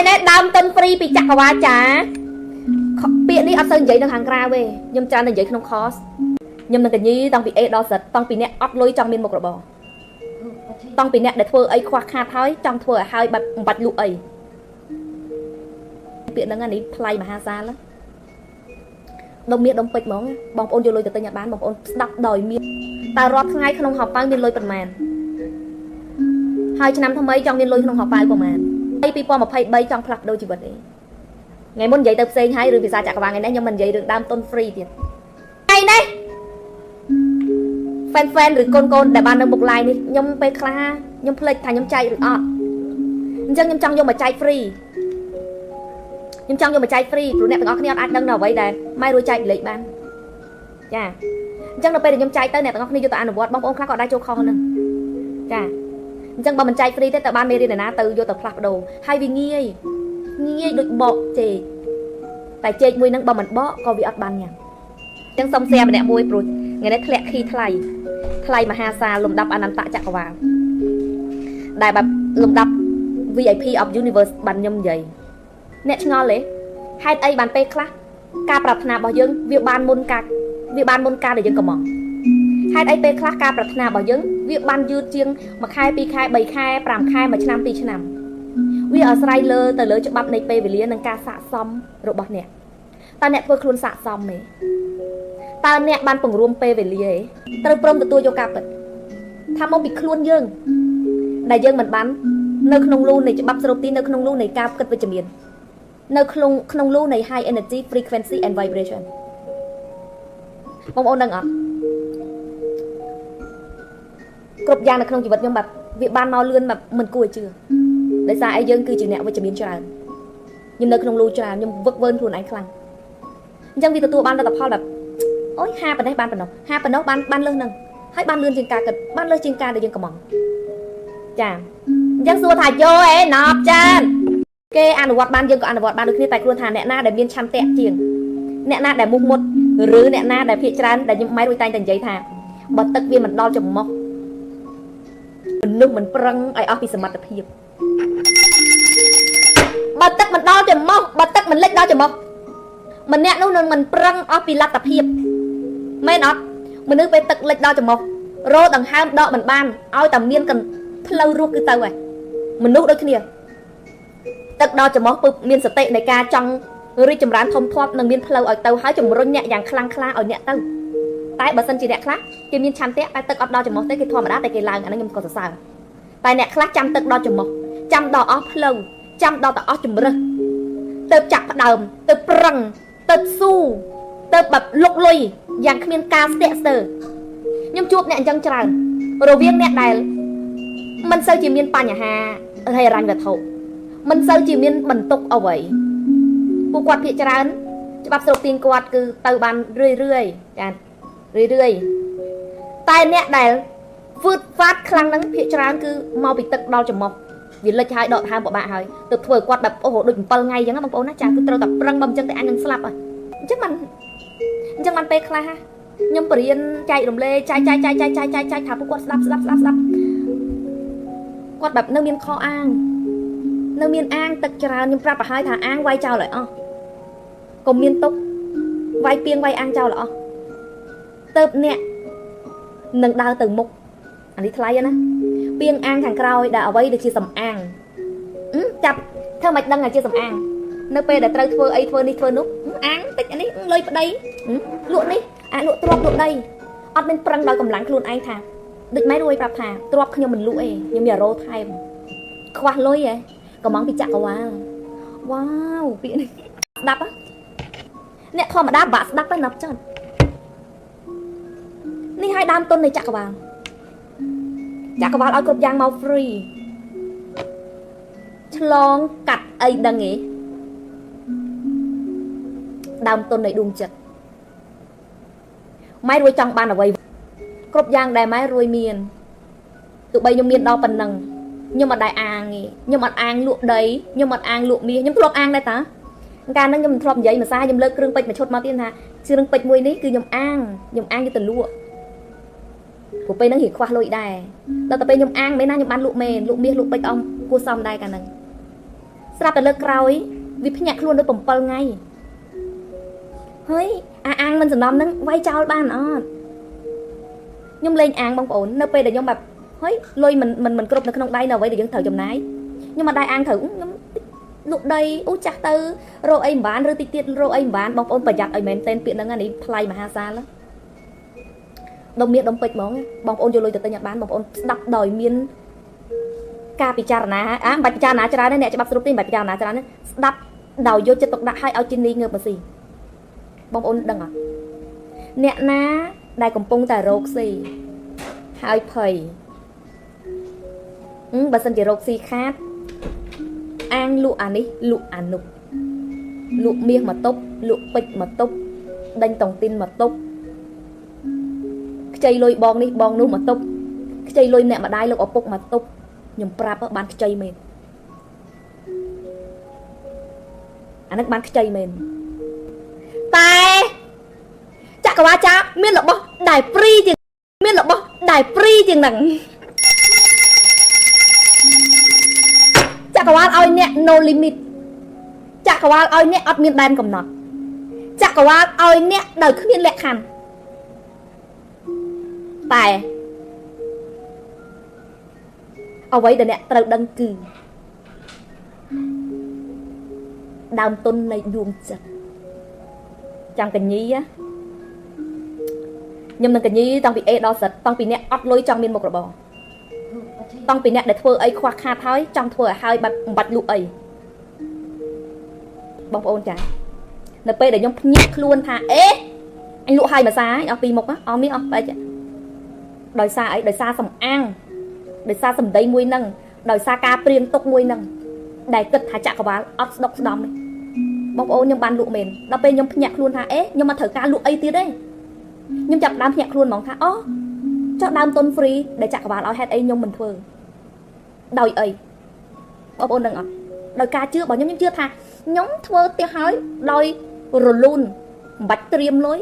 này nè đam tân free bị chặt vào chả biển đi ở sơn giấy đang hàng ra về nhưng cha này giấy không khó nhưng mà cái như tông bị đo giật tông bị nẹt ót lôi trong miền một bò tông bị nẹt để thưa ấy khoa khát thôi trong thưa hai bạch lụa ấy biển đang ăn đi play mà ha ra lắm đông miệt đông bịch món bong ôn vô lôi từ tây Nhật Bản bong ôn đập đòi miệt ta rót ngay không học bao miền lôi bẩn màn 2 ឆ្នាំថ្មីចង់មានលុយក្នុងហោប៉ៅប្រហែល2023ចង់ផ្លាស់ប្ដូរជីវិតឯងថ្ងៃមុននិយាយទៅផ្សេងហើយរឿងភាសាចក្រវាលថ្ងៃនេះខ្ញុំមិននិយាយរឿងដើមទុន free ទៀតថ្ងៃនេះ fan ឬកូនដែលបាននៅមុខ line នេះខ្ញុំពេលខ្លះខ្ញុំភ្លេចថាខ្ញុំចែកឬអត់អញ្ចឹងខ្ញុំចង់យកមកចែក free ខ្ញុំចង់យកមកចែក free ព្រោះអ្នកទាំងអស់គ្នាអត់អាចដឹងដល់អ្វីដែលម៉ែរួចចែកលេខបានចាអញ្ចឹងដល់ពេលខ្ញុំចែកទៅអ្នកទាំងអស់គ្នាយកទៅអនុវត្តបងប្អូនខ្លះក៏អាចចូលខុសហ្នឹងចាអញ្ចឹងបើមិនចែក free ទេតើបានមេរៀនណាទៅយកទៅផ្លាស់ប្ដូរហើយវាងាយដូចបកចេកតែចេកមួយហ្នឹងបើមិនបកក៏វាអត់បានញ៉ាំអញ្ចឹងសុំ share ម្នាក់មួយព្រោះថ្ងៃនេះធ្លាក់ខីថ្លៃមហាសាលលំដាប់អនន្តចក្រវាលដែលបែបលំដាប់ VIP of Universe បានខ្ញុំនិយាយអ្នកឆ្ងល់ទេហេតុអីបានពេលខ្លះការប្រាថ្នារបស់យើងវាបានមុនការដែលយើងកំងហេតុអីពេលខ្លះការប្រាថ្នារបស់យើងវាបានយឺតជាង1ខែ2ខែ3ខែ5ខែ1ឆ្នាំ2ឆ្នាំវាអាស្រ័យទៅលើច្បាប់នៃពេលវេលានិងការស័ក្តិសមរបស់អ្នកតើអ្នកធ្វើខ្លួនស័ក្តិសមទេតើអ្នកបានពង្រួមពេលវេលាទេត្រូវព្រមទទួលយកការពិតថាមកពីខ្លួនយើងដែលយើងមិនបាននៅក្នុងលូនៃច្បាប់ស្រូបទីនៅក្នុងលូនៃការគិតវិជ្ជមាននៅក្នុងលូនៃ high energy frequency and vibration បងប្អូនដឹងអត់គ្រប់យ៉ាងនៅក្នុងជីវិតខ្ញុំแบบវាបានមកលឿនแบบមិនគួរឲ្យជឿដោយសារអីយើងគឺជាអ្នកវិជ្ជមានច្រើនខ្ញុំនៅក្នុងលូច្រើនខ្ញុំវឹកវើខ្លួនឯងខ្លាំងអញ្ចឹងវាទទួលបានលទ្ធផលแบบអូយហាប៉ុណ្ណេះបានប៉ុណ្ណោះហាប៉ុណ្ណោះបានលើសនឹងហើយបានលឿនជាងការគិតបានលើសជាងការដែលយើងកំងចាអញ្ចឹងសួរថាយោអេណប់ចានគេអនុវត្តបានយើងក៏អនុវត្តបានដូចគ្នាតែគ្រាន់ថាអ្នកណាដែលមានឆន្ទៈជាងអ្នកណាដែលមុខមុតឬអ្នកណាដែលភាកច្រើនដែលខ្ញុំម៉ែរួចតែងតែនិយាយថាបើទឹកវាមិនដល់ចំមុះមនុស្សមិនប្រឹងឲ្យអស់ពីសមត្ថភាពបើទឹកមិនដល់ចំមុះបើទឹកមិនលិចដល់ចំមុះម្នាក់នោះនឹងមិនប្រឹងអស់ពីលទ្ធភាពមែនអត់មនុស្សពេលទឹកលិចដល់ចំមុះរោដង្ហើមដកមិនបានឲ្យតែមានផ្លូវរស់គឺទៅហើយមនុស្សដូចគ្នាទឹកដល់ចំមុះពឹបមានសតិនៃការចង់រីកចម្រើនធំធាត់និងមានផ្លូវឲ្យទៅហើយជំរុញអ្នកយ៉ាងខ្លាំងក្លាឲ្យអ្នកទៅតែបើសិនជាអ្នកខ្លះគេមានឆន្ទៈតែទឹកអត់ដល់ចំមុះទេគេធម្មតាតែគេឡើងអាហ្នឹងខ្ញុំក៏សរសើរតែអ្នកខ្លះចាំទឹកដល់ចំមុះចាំដល់អស់ផ្លូវចាំដល់ទៅអស់ជំរឹះទៅចាក់ផ្ដើមទៅប្រឹងទៅស៊ូទៅแบบលុកលុយយ៉ាងគ្មានការស្ទាក់ស្ទើរខ្ញុំជួបអ្នកអញ្ចឹងច្រើនរវាងអ្នកដែលមិនសូវជាមានបញ្ហាហិរញ្ញវត្ថុមិនសូវជាមានបន្ទុកអ្វីពួកគាត់ភាកច្រើនច្បាប់ស្រុកទៀងគាត់គឺទៅបានរឿយចារឿយតែអ្នកដែលវឺតវ៉ាត់ខ្លាំងហ្នឹងភាកច្រើនគឺមកពីទឹកដល់ចំមុះវាលិចហើយដកហើមពិបាកហើយទៅធ្វើគាត់แบบអូដូច7ថ្ងៃអញ្ចឹងបងប្អូនណាចាគឺត្រូវតែប្រឹងបើមិនអញ្ចឹងតែអញនឹងស្លាប់ហើយអញ្ចឹងបានពេលខ្លះខ្ញុំបរៀនចែករំលែកចែកថាពួកគាត់ស្ដាប់គាត់แบบនៅមានខអាងនៅមានអាងទឹកច្រើនខ្ញុំប្រាប់ប្រហើយថាអាងវាយចោលឲ្យអស់កុំមានទុកវាយពីងវាយអាងចោលឲ្យអស់ទៅអ្នកនឹងដើរទៅមុខអានេះថ្លៃណាពីងអាងខាងក្រោយដែលអ្វីដែលជាសំអាងចាប់ធ្វើមិនដឹងថាជាសំអាងនៅពេលដែលត្រូវធ្វើអីធ្វើនេះធ្វើនោះអាងតិចអានេះលុយប្តីលក់នេះលក់ទ្រព្យលក់ដីអត់មានប្រឹងដោយកម្លាំងខ្លួនឯងថាដូចម៉ែរួយប្រាប់ថាទ្រព្យខ្ញុំមិនលក់ទេខ្ញុំមានរោថែមខ្វះលុយហ៎កំងពីចក្រវាលវ៉ាវពាក្យនេះស្ដាប់អ្នកធម្មតាបាក់ស្ដាប់ទៅណាប់ចឹងនេះឲ្យដើមទុននៃចក្រវាលឲ្យគ្រប់យ៉ាងមក free ឆ្លងកាត់អីដឹងទេដើមទុននៃដួងចិត្តម៉ែរួយចង់បានអ្វីគ្រប់យ៉ាងដែលម៉ែរួយមានទោះបីខ្ញុំមានដល់ប៉ុណ្ណឹងខ្ញុំអត់ដែរអាងទេខ្ញុំអត់អាងលក់ដីខ្ញុំអត់អាងលក់មាសខ្ញុំធ្លាប់អាងដែរតាកាលហ្នឹងខ្ញុំធ្លាប់និយាយមួយសារខ្ញុំលើកគ្រឿងពេជ្រមួយឈុតមកទៀតថាគ្រឿងពេជ្រមួយនេះគឺខ្ញុំអាងយកទៅលក់ព្រោះពេលហ្នឹងរៀងខ្វះលុយដែរដល់ទៅពេលខ្ញុំអាងមែនណាខ្ញុំបានលក់មែនលក់មាសលក់ពេជ្រអស់គួរសមដែរកាលហ្នឹង ស្រាប់តែលើកក្រោយវាភ្ញាក់ខ្លួនដល់7ថ្ងៃហើយអាងមិនសំណំហ្នឹងវាយចោលបានអត់ខ្ញុំលេងអាងបងប្អូននៅពេលដែលខ្ញុំបែបហើយលុយមិនគ្រប់នៅក្នុងដៃនៅអ្វីដែលយើងត្រូវចំណាយខ្ញុំមិនដែរអាងត្រូវខ្ញុំលក់ដីអូចាស់ទៅរកអីមិនបានឬតិចទៀតរកអីមិនបានបងប្អូនប្រយ័ត្នឲ្យមែនតែនពាក្យហ្នឹងនេះថ្លៃមហាសាលដុំមាសដុំពេជ្រហ្មងបងប្អូនយកលុយទៅទិញអត់បានបងប្អូនស្ដាប់ដោយមានការពិចារណាបាច់ពិចារណាច្រើនទេអ្នកច្បាប់ស្រុកទីបាច់ពិចារណាច្រើនទេស្ដាប់ដោយយកចិត្តទុកដាក់ឲ្យជីនីងើបមកស៊ីបងប្អូនដឹងអត់អ្នកណាដែលកំពុងតែរកស៊ីហើយភ័យបើសិនជារកស៊ីខាតអាងលក់អានេះលក់អានោះលក់មាសមកតុបលក់ពេជ្រមកតុបដេញតុងទីនមកតុបខ្ចីលុយបងនេះបងនោះមកតុបខ្ចីលុយអ្នកម្ដាយលោកឪពុកមកតុបខ្ញុំប្រាប់បានខ្ចីមែនអានេះបានខ្ចីមែនតែចក្រវាលចាមានរបស់ដែលព្រីជាងមានរបស់ដែលព្រីជាងហ្នឹងចក្រវាលឲ្យអ្នក no limit ចក្រវាលឲ្យអ្នកអត់មានដែនកំណត់ចក្រវាលឲ្យអ្នកដោយគ្មានលក្ខខណ្ឌតែអ្វីដែលអ្នកត្រូវដឹងគឺដើមទុននៃដួងចិត្តចាំកញីខ្ញុំនឹងកញីតាំងពី A ដល់ Z តាំងពីអ្នកអត់លុយចង់មានមុខរបរតាំងពីអ្នកដែលធ្វើអីខ្វះខាតហើយចង់ធ្វើឲ្យហើយបាត់បំបត្តិលក់អីបងប្អូនចានៅពេលដែលខ្ញុំភ្ញាក់ខ្លួនថាអេអញលក់ហើយមួយសាអស់ពីរមុខអស់មាសអស់បែកដោយសារអីដោយសារសំអាងដោយសារសម្ដីមួយហ្នឹងដោយសារការព្រៀងទុកមួយហ្នឹងដែលគិតថាចក្រវាលអត់ស្ដុកស្ដំនេះបងប្អូនខ្ញុំបានលក់មែនដល់ពេលខ្ញុំភ្ញាក់ខ្លួនថាអេខ្ញុំមកត្រូវការលក់អីទៀតទេខ្ញុំចាប់ដើមភ្ញាក់ខ្លួនហ្មងថាអូចុះដើមទុន free ដែលចក្រវាលឲ្យហេតុអីខ្ញុំមិនធ្វើដោយអីបងប្អូនដឹងអត់ដោយការជឿរបស់ខ្ញុំជឿថាខ្ញុំធ្វើផ្ទះហើយដោយរលូនមិនបាច់ត្រៀមលុយ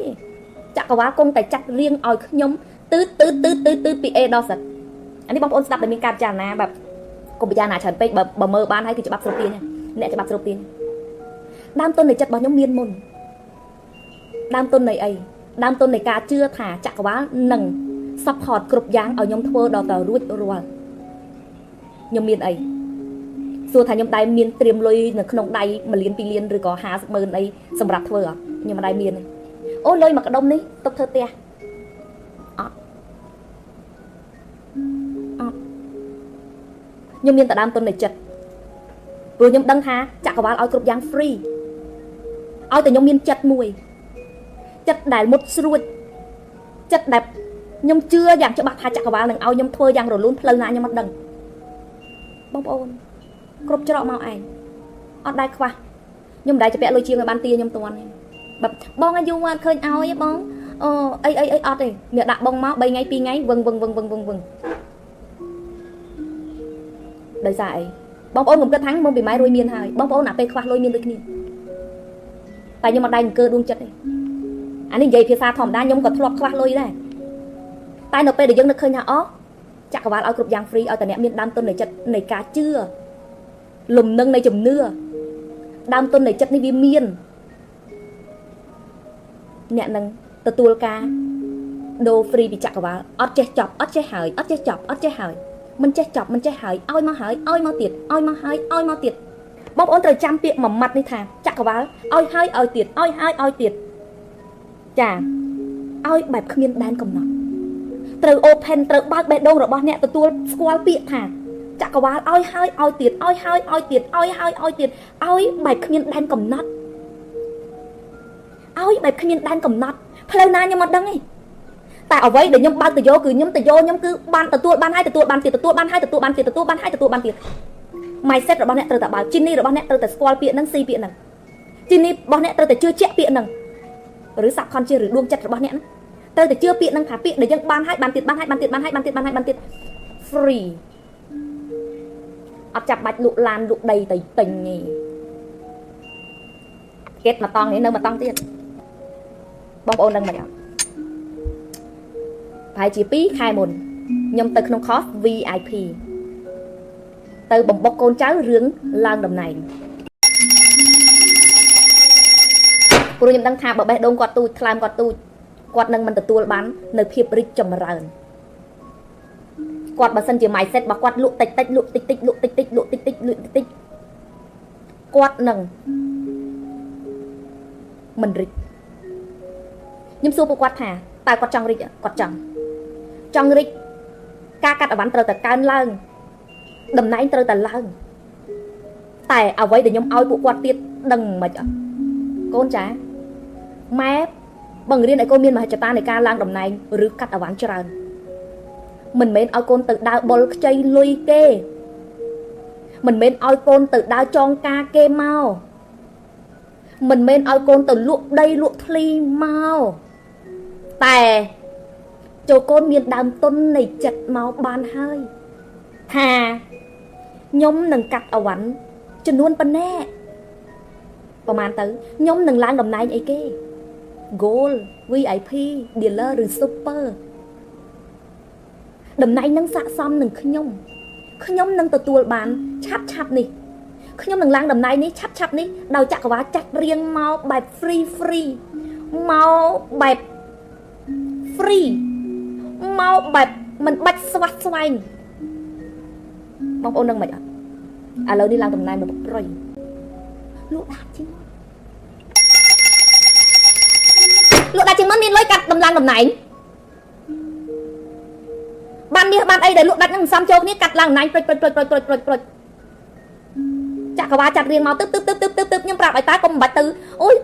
ចក្រវាលគង់តែចាត់រៀងឲ្យខ្ញុំទឺពី A ដល់ Z អានេះបងប្អូនស្ដាប់តែមានការពិចារណាបែបកុំពិចារណាច្រើនពេកបើមើលបានហើយគឺច្បាប់ស្រុកទានអ្នកច្បាប់ស្រុកទានដើមទុននៃចិត្តរបស់ខ្ញុំមានមុនដើមទុននៃអីដើមទុននៃការជឿថាចក្រវាលនឹង support គ្រប់យ៉ាងឲ្យខ្ញុំធ្វើដល់ទៅរួចរាល់ខ្ញុំមានអីសួរថាខ្ញុំដែរមានត្រៀមលុយនៅក្នុងដៃ1លាន2លានឬក៏50,000អីសម្រាប់ធ្វើអត់ខ្ញុំមិនដែរមានទេអូលុយមួយកដុំនេះទុកធ្វើផ្ទះអត់ខ្ញុំមានតែដើមទុននៃចិត្តព្រោះខ្ញុំដឹងថាចក្រវាលឲ្យគ្រប់យ៉ាង free ឲ្យតែខ្ញុំមានចិត្តមួយចិត្តដែលមុតស្រួចចិត្តដែលខ្ញុំជឿយ៉ាងច្បាស់ថាចក្រវាលនឹងឲ្យខ្ញុំធ្វើយ៉ាងរលូនផ្លូវណាខ្ញុំអត់ដឹងបងប្អូនគ្រប់ច្រកមកឯងអត់ដែរខ្វះខ្ញុំមិនដែរជាពាក់លុយជាងឲ្យបានទាខ្ញុំតន់ទេបែបបងអាយុអត់ឃើញឲ្យបងអូអីអត់ទេអ្នកដាក់បងមក3ថ្ងៃ2ថ្ងៃវឹងដោយសារអីបងប្អូនខ្ញុំគិតថាមកពីម៉ែរួយមានហើយបងប្អូនអាពេលខ្វះលុយមានដូចគ្នាតែខ្ញុំអត់ដែរអង្គើដួងចិត្តទេអានេះនិយាយភាសាធម្មតាខ្ញុំក៏ធ្លាប់ខ្វះលុយដែរតែនៅពេលដែលយើងនឹកឃើញថាអូចក្រវាលឲ្យគ្រប់យ៉ាង free ឲ្យតែអ្នកមានដើមទុននៃចិត្តនៃការជឿលំនឹងនៃជំនឿដើមទុននៃចិត្តនេះវាមានអ្នកនឹងទទួលការដូរ free ពីចក្រវាលអត់ចេះចប់អត់ចេះហើយអត់ចេះចប់អត់ចេះហើយមិនចេះចប់មិនចេះហើយឲ្យមកហើយឲ្យមកទៀតឲ្យមកហើយឲ្យមកទៀតបងប្អូនត្រូវចាំពាក្យមួយម៉ាត់នេះថាចក្រវាលឲ្យហើយឲ្យទៀតឲ្យហើយឲ្យទៀតចាឲ្យបែបគ្មានដែនកំណត់ត្រូវ open ត្រូវបើកបេះដូងរបស់អ្នកទទួលស្គាល់ពាក្យថាចក្រវាលឲ្យហើយឲ្យទៀតឲ្យហើយឲ្យទៀតឲ្យហើយឲ្យទៀតឲ្យបែបគ្មានដែនកំណត់ឲ្យបែបគ្មានដែនកំណត់ផ្លូវណាខ្ញុំអត់ដឹងទេតែអ្វីដែលខ្ញុំបើកទៅយកគឺខ្ញុំទៅយកខ្ញុំគឺបានទទួលបានហើយទទួលបានទៀតទទួលបានហើយទទួលបានទៀតទទួលបានហើយទទួលបានទៀត mindset របស់អ្នកត្រូវតែបើកជីនីរបស់អ្នកត្រូវតែស្គាល់ពាក្យហ្នឹងស៊ីពាក្យហ្នឹងជីនីរបស់អ្នកត្រូវតែជឿជាក់ពាក្យហ្នឹងឬ subconscious ឬដួងចិត្តរបស់អ្នកហ្នឹងត្រូវតែជឿពាក្យហ្នឹងថាពាក្យដែលយើងបានហើយបានទៀតបានហើយបានទៀតបានហើយបានទៀតបានហើយបានទៀត free អត់ចាប់បាច់លក់ឡានលក់ដីទៅទិញទេគេមកតង់នេះនៅមកតង់ទៀតបងប្អូនដឹងមិនអត់ប្រហែលជា2ខែមុនខ្ញុំទៅក្នុង course VIP ទៅបំបុកកូនចៅរឿងឡើងតំណែង ព្រោះខ្ញុំដឹងថាបើបេះដូងគាត់ទូចថ្លើមគាត់ទូចគាត់នឹងមិនទទួលបាននៅភាពរីកចម្រើនគាត់បើសិនជា mindset របស់គាត់លក់តិចតិចលក់តិចតិចលក់តិចតិចលក់តិចតិចលក់តិចតិចគាត់នឹងមិនរីកខ្ញុំសួរពួកគាត់ថាតើគាត់ចង់រីកគាត់ចង់រីកការកាត់អវ៉ាន់ត្រូវតែកើនឡើងតំណែងត្រូវតែឡើងតែអ្វីដែលខ្ញុំឲ្យពួកគាត់ទៀតដឹងមិនអត់កូនចាម៉ែបង្រៀនឲ្យកូនមានមហិច្ឆតានៃការឡើងតំណែងឬកាត់អវ៉ាន់ច្រើនមិនមែនឲ្យកូនទៅដើរបុលខ្ចីលុយគេមិនមែនឲ្យកូនទៅដើរចងការគេមកមិនមែនឲ្យកូនទៅលក់ដីលក់ធ្លីមកតែចូលកូនមានដើមទុននៃចិត្តមកបានហើយថាខ្ញុំនឹងកាត់អវ៉ាន់ចំនួនប៉ុណ្ណេះប្រហែលទៅខ្ញុំនឹងឡើងតំណែងអីគេ Gold VIP dealer ឬ Super តំណែងនឹងស័ក្តិសមនឹងខ្ញុំនឹងទទួលបានឆាប់នេះខ្ញុំនឹងឡើងតំណែងនេះឆាប់នេះដោយចក្រវាឡចាត់រៀងមកបែប free មកបែប free មកបែបមិនបាច់ស្វាស់ស្វែងបងប្អូននឹងមិនអត់ឥឡូវនេះឡើងតំណែងមកប្រុយលក់ដាច់ជាងមុនមានលុយកាត់ដំឡើងតំណែងបានមាសបានអីដែលលក់ដាច់នឹងសំចូលគ្នាកាត់ឡើងតំណែងព្រុចចក្រវាឡចាត់រៀងមកទឹកខ្ញុំប្រាប់ឲ្យតើកុំបាច់ទៅអូយ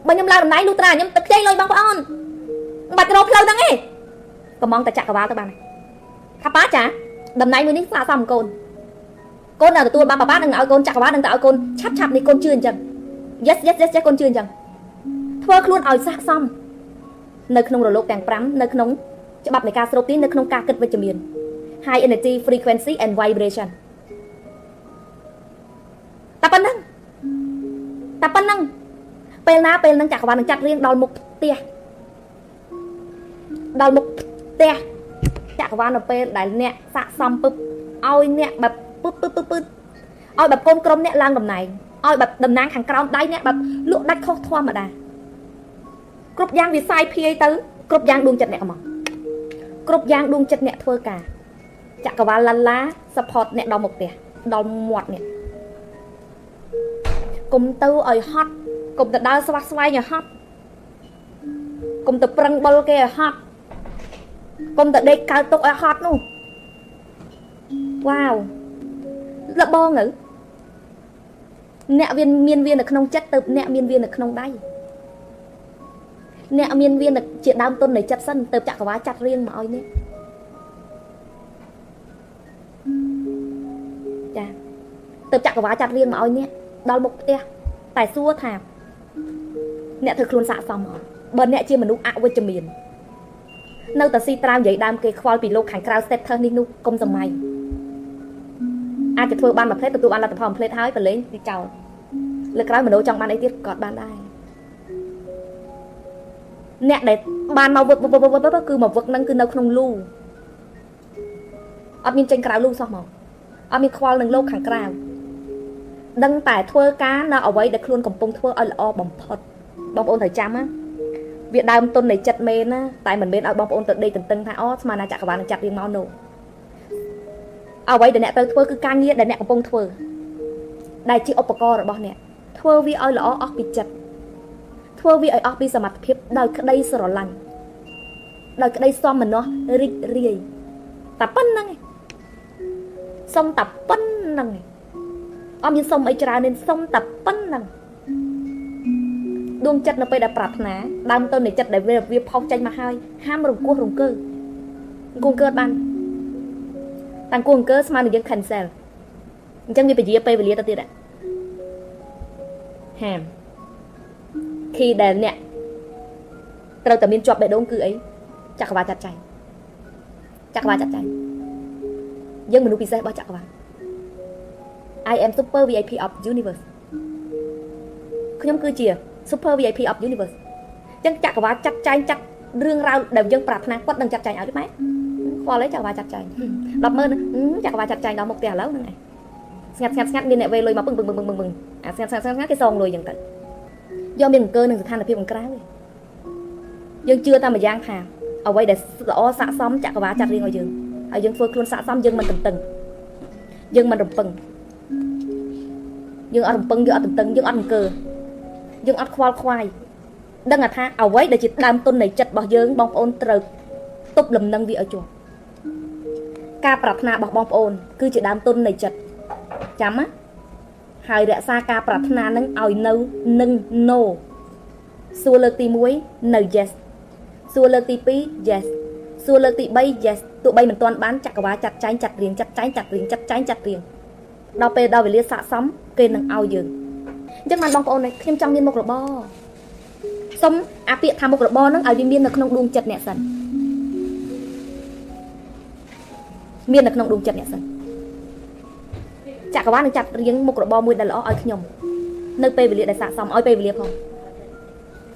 បើខ្ញុំឡើងតំណែងលុះត្រាខ្ញុំទៅខ្ចីលុយបងប្អូនមិនបាច់រកផ្លូវហ្នឹងទេកំងតែចក្រវាឡទៅបានថាប៉ាចាតំណែងមួយនេះស្អាតសមកូននៅទទួលបានប៉ានឹងឲ្យកូនចក្រវាឡនឹងទៅឲ្យកូនឆាប់នេះកូនជឿអញ្ចឹង yes កូនជឿអញ្ចឹងធ្វើខ្លួនឲ្យស័ក្តិសមនៅក្នុងរលកទាំង5នៅក្នុងច្បាប់នៃការស្រូបទាញនៅក្នុងការគិតវិជ្ជមាន high energy frequency and vibration តែប៉ុណ្ណឹងពេលហ្នឹងចក្រវាឡនឹងចាត់រៀងដល់មុខផ្ទះចក្រវាឡនៅពេលដែលអ្នកស័ក្តិសមពឹបឲ្យអ្នកแบบពឹបឲ្យแบบកូនក្រុមអ្នកឡើងតំណែងឲ្យแบบតំណាងខាងក្រោមដៃអ្នកแบบលក់ដាច់ខុសធម្មតាគ្រប់យ៉ាងវាសាយភាយទៅគ្រប់យ៉ាងដួងចិត្តអ្នកហ្មងគ្រប់យ៉ាងដួងចិត្តអ្នកធ្វើការចក្រវាឡឡា support អ្នកដល់មុខផ្ទះដល់មាត់អ្នកកុំទៅឲ្យហត់កុំទៅដើរស្វះស្វែងឲ្យហត់កុំទៅប្រឹងបុលគេឲ្យហត់កុំទៅដេកកើតទុកឲ្យហត់នោះវ៉ាវលបងទៅអ្នកមានវានៅក្នុងចិត្តទៅអ្នកមានវានៅក្នុងដៃអ្នកមានវាជាដើមទុននៃចិត្តសិនទៅចក្រវាឡចាត់រៀងមកឲ្យនេះចាទៅចក្រវាឡចាត់រៀងមកឲ្យនេះដល់មុខផ្ទះតែសួរថាអ្នកធ្វើខ្លួនស័ក្តិសមអត់បើអ្នកជាមនុស្សអវិជ្ជមាននៅតែស៊ីត្រាវនិយាយដើមគេខ្វល់ពីលោកខាងក្រៅ status នេះនោះកុំសម័យអាចจะធ្វើបានមួយផ្លេតទទួលបានលទ្ធផលមួយផ្លេតហើយប្រឡែងទីចោលលើក្រោយមនុស្សចង់បានអីទៀតក៏បានដែរអ្នកដែលបានមកវឹកគឺមកវឹកហ្នឹងគឺនៅក្នុងលូអត់មានចេញក្រៅលូសោះមកអត់មានខ្វល់នឹងលោកខាងក្រៅដឹងតែធ្វើការនៅអ្វីដែលខ្លួនកំពុងធ្វើឲ្យល្អបំផុតបងប្អូនត្រូវចាំណាវាដើមទុននៃចិត្តមែនណាតែមិនមែនឲ្យបងប្អូនទៅដេកទន្ទឹងថាអូស្មានណាចក្រវាឡនឹងចាត់រៀងមកនោះអ្វីដែលអ្នកត្រូវធ្វើគឺការងារដែលអ្នកកំពុងធ្វើដែលជាឧបករណ៍របស់អ្នកធ្វើវាឲ្យល្អអស់ពីចិត្តធ្វើវាឲ្យអស់ពីសមត្ថភាពដោយក្តីស្រឡាញ់ដោយក្តីសមមនស្សរីករាយតែប៉ុណ្្នឹងឯងសុំតែប៉ុណ្្នឹងឯងអត់មានសុំអីច្រើនទេសុំតែប៉ុណ្្នឹងដួងចិត្តនៅពេលដែលប្រាថ្នាដើមទុននៃចិត្តដែលវាផុសចេញមកហើយហាមរង្គោះរង្គើអង្គកើតបានតាំងគួរអង្គស្មើនឹងយើង cancel អញ្ចឹងវាពជាពេលវេលាទៅទៀតហាមkhiដែលអ្នកត្រូវតែមានជាប់បេះដូងគឺអីចក្រវាឡចាត់ចែងយើងមនុស្សពិសេសរបស់ចក្រវាឡ I am super VIP of universe ខ្ញុំគឺជា super VIP of universe អញ្ចឹងចក្រវាឡចាត់ចែងចាត់រឿងរ៉ាវដែលយើងប្រាថ្នាគាត់នឹងចាត់ចែងឲ្យទេម៉ែខ្វល់អីចក្រវាឡចាត់ចែង10000000ចក្រវាឡចាត់ចែងដល់មុខផ្ទះឥឡូវហ្នឹងឯង ស្ងាត់មានអ្នកវេលុយមកពឹងអាស្ងាត់គេសងលុយចឹងទៅយកមានអង្គើនឹងស្ថានភាពខាងក្រៅយើងជឿតាមម្យ៉ាងថាអ្វីដែលល្អស័ក្តិសមចក្រវាលចាត់រៀងឲ្យយើងហើយយើងធ្វើខ្លួនស័ក្តិសមយើងមិនតឹងយើងមិនរំពឹងយើងអត់រំពឹងយើងអត់តឹងយើងអត់អង្គើយើងអត់ខ្វល់ខ្វាយដឹងថាអ្វីដែលជាដើមទុននៃចិត្តរបស់យើងបងប្អូនត្រូវទប់លំនឹងវាឲ្យជាប់ការប្រាថ្នារបស់បងប្អូនគឺជាដើមទុននៃចិត្តចាំណាហើយរក្សាការប្រាថ្នានឹងឲ្យនៅនឹង no សួរលើកទី1នៅ yes សួរលើកទី2 yes សួរលើកទី3 yes ទោះបីមិនទាន់បានចក្រវាលចាត់ចែងចាត់រៀងដល់ពេលដល់វេលាស័ក្តិសមគេនឹងឲ្យយើងអញ្ចឹងបានបងប្អូនខ្ញុំចង់មានមុខរបរសុំអាពាក្យថាមុខរបរហ្នឹងឲ្យវាមាននៅក្នុងដួងចិត្តអ្នកសិនមាននៅក្នុងដួងចិត្តអ្នកសិនចក្រវាលនឹងចាត់រៀងមុខរបរមួយដែលល្អឲ្យខ្ញុំនៅពេលវេលាដែលស័ក្តិសមឲ្យពេលវេលាផង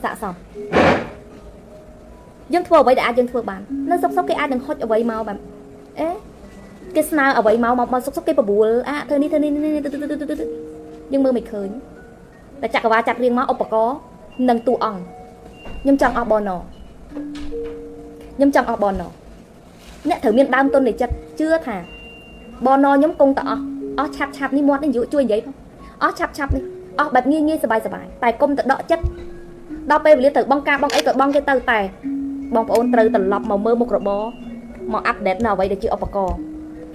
ស័ក្តិសមយើងធ្វើអ្វីដែលអាចយើងធ្វើបាននៅសុកគេអាចនឹងហុចអ្វីមកបែបគេស្នើអ្វីមកសុកគេបបួលធ្វើនេះយើងមើលមិនឃើញតែចក្រវាលចាត់រៀងមកឧបករណ៍និងតួអង្គខ្ញុំចង់អស់បនអ្នកត្រូវមានដើមទុននៃចិត្តជឿថាបនខ្ញុំគង់តែអស់ឆាប់នេះមាត់នេះជួយនិយាយផងអស់ឆាប់នេះអស់បែបងាយសบายតែគុំទៅដកចិត្តដល់ពេលវេលាទៅបងការបងអីក៏បងគេទៅតែបងប្អូនត្រូវត្រឡប់មកមើលមុខរបរមកអាប់ដេតនៅអ្វីដែលជាឧបករណ៍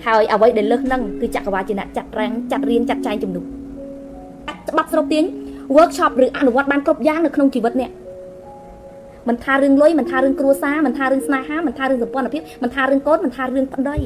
ហើយអ្វីដែលលើសហ្នឹងគឺចក្រវាលជាអ្នកចាត់រៀងចាត់ចែងជំនួសច្បាប់ស្រុកទាញ workshop ឬអនុវត្តបានគ្រប់យ៉ាងនៅក្នុងជីវិតនេះមិនថារឿងលុយមិនថារឿងគ្រួសារមិនថារឿងស្នេហាមិនថារឿងសម្ព័ន្ធភាពមិនថារឿងកូនមិនថារឿងប្តី